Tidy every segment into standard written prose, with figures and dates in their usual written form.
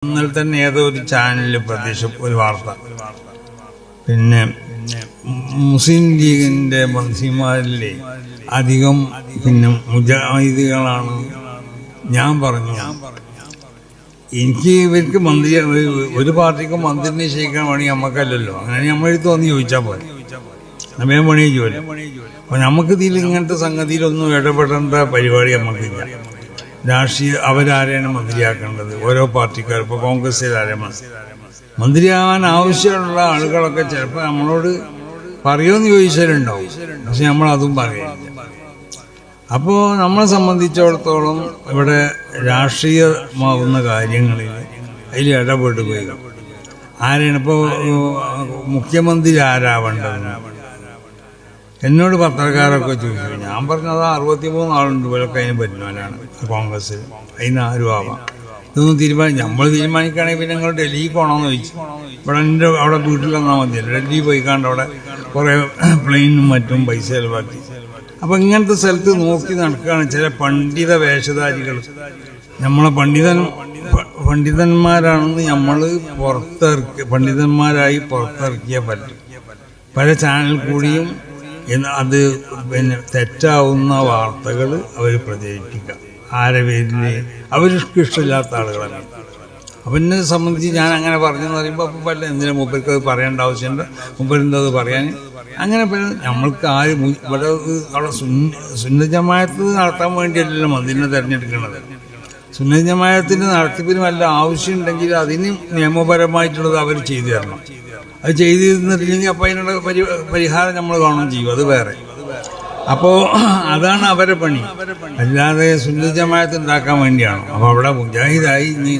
ഇന്നലെ തന്നെ ഏതോ ഒരു ചാനലിൽ ഒരു വാർത്ത, പിന്നെ മുസ്ലിം ലീഗിൻ്റെ മന്ത്രിമാരിലെ അധികം മുജാഹിദുകളാണ്. ഞാൻ പറഞ്ഞു, എനിക്ക് ഇവർക്ക് മന്ത്രി ഒരു പാർട്ടിക്ക് മന്ത്രി നിശ്ചയിക്കാൻ പണി നമുക്കല്ലല്ലോ, അങ്ങനെ നമ്മളെടുത്ത് വന്ന് ചോദിച്ചാൽ പോലെ നമ്മേ പണി ജോലി. അപ്പോൾ നമുക്ക് ഇതിൽ ഇങ്ങനത്തെ സംഗതിയിലൊന്നും ഇടപെടേണ്ട പരിപാടി നമുക്കില്ല. രാഷ്ട്രീയ അവരാരെയാണ് മന്ത്രിയാക്കേണ്ടത്? ഓരോ പാർട്ടിക്കാർ. ഇപ്പോൾ കോൺഗ്രസ്സിൽ ആരെ മന്ത്രിയാകാൻ ആവശ്യമുള്ള ആളുകളൊക്കെ ചിലപ്പോൾ നമ്മളോട് പറയുമെന്ന് ചോദിച്ചാലുണ്ടാവും, പക്ഷെ നമ്മളതും പറയില്ല. അപ്പോൾ നമ്മളെ സംബന്ധിച്ചിടത്തോളം ഇവിടെ രാഷ്ട്രീയമാവുന്ന കാര്യങ്ങളിൽ അതിൽ ഇടപെടുകയും ആരെയാണ് ഇപ്പോൾ മുഖ്യമന്ത്രി ആരാവേണ്ടത് എന്നോട് പത്രക്കാരൊക്കെ ചോദിച്ചു. ഞാൻ പറഞ്ഞത് 63 ആളുണ്ട് ഇവരൊക്കെ അതിന് പറ്റുന്നവരാണ് കോൺഗ്രസ്സിൽ, അതിന് ആരും ആവാം. ഇതൊന്നും നമ്മൾ തീരുമാനിക്കുകയാണെങ്കിൽ പിന്നെ നിങ്ങൾ ഡൽഹിക്ക് പോകണമെന്ന് ചോദിച്ചു. അവിടെ വീട്ടിൽ വന്നാൽ മതിയല്ലോ, ഡൽഹി പോയിക്കാണ്ട് അവിടെ കുറേ പ്ലെയിനും മറ്റും പൈസ ചിലവാക്കി. അപ്പം ഇങ്ങനത്തെ സ്ഥലത്ത് നോക്കി നടക്കുകയാണ് ചില പണ്ഡിത വേഷധാരികൾ. നമ്മളെ പണ്ഡിതന്മാരാണെന്ന് നമ്മൾ പണ്ഡിതന്മാരായി പുറത്തിറക്കിയ പല ചാനൽ കൂടിയും അത് തെറ്റാവുന്ന വാർത്തകൾ അവർ പ്രചരിപ്പിക്കുക. ആരെ പേരിൽ അവർക്ക് ഇഷ്ടമില്ലാത്ത ആളുകളാണ്. അപ്പം എന്നെ സംബന്ധിച്ച് ഞാൻ അങ്ങനെ പറഞ്ഞെന്ന് പറയുമ്പോൾ അപ്പം പല എന്തിനാ മൂപ്പർക്ക് അത് പറയേണ്ട ആവശ്യമുണ്ട്, മൂപ്പരെന്തത് പറയാൻ. അങ്ങനെ നമ്മൾക്ക് ഇവിടെ അവിടെ സുന്നത്ത് ജമാഅത്ത് നടത്താൻ വേണ്ടിയല്ലല്ലോ മന്ദിരിനെ തിരഞ്ഞെടുക്കുന്നത്. സുന്നത്ത് ജമാഅത്തിൻ്റെ നടത്തിപ്പിന് വല്ല ആവശ്യമുണ്ടെങ്കിൽ അതിന് നിയമപരമായിട്ടുള്ളത് അവർ ചെയ്തു തരണം. അത് ചെയ്തു തന്നിട്ടില്ലെങ്കിൽ അപ്പോൾ അതിനുള്ള പരിഹാരം നമ്മൾ കാണുകയും ചെയ്യും, അത് വേറെ. അപ്പോൾ അതാണ് അവരെ പണി, അല്ലാതെ സുന്നത്ത് ജമാഅത്ത് ഉണ്ടാക്കാൻ വേണ്ടിയാണ്. അപ്പോൾ അവിടെ മുജാഹിദായി ഇനി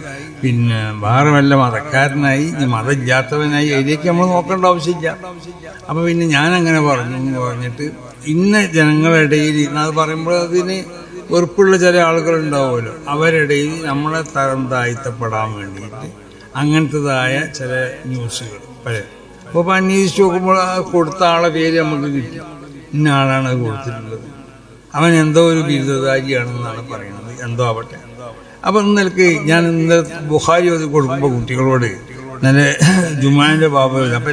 വേറെ വല്ല മതക്കാരനായി ഇനി മതമില്ലാത്തവനായി അതിലേക്ക് നമ്മൾ നോക്കേണ്ട ആവശ്യമില്ല. അപ്പോൾ പിന്നെ ഞാനങ്ങനെ പറഞ്ഞിട്ട് ഇന്ന ജനങ്ങളുടെ ഇടയിൽ അത് പറയുമ്പോൾ അതിന് വെറുപ്പുള്ള ചില ആളുകളുണ്ടാവുമല്ലോ, അവരിടയിൽ നമ്മളെ തരം താഴ്ത്തപ്പെടാൻ വേണ്ടിയിട്ട് അങ്ങനത്തതായ ചില ന്യൂസുകൾ അപ്പോൾ അന്വേഷിച്ച് നോക്കുമ്പോൾ കൊടുത്ത ആളെ പേര് നമുക്ക് കിട്ടി. ഇന്ന ആളാണ് അത് കൊടുത്തിട്ടുള്ളത്, അവൻ എന്തോ ഒരു ബിരുദധാരിയാണെന്നാണ് പറയുന്നത്, എന്തോ ആവട്ടെ. അപ്പം ഇന്നലേക്ക് ഞാൻ ഇന്ന് ബുഖാരി കൊടുക്കുമ്പോൾ കുട്ടികളോട് നല്ല ജുമാൻ്റെ ബാബ അപ്പം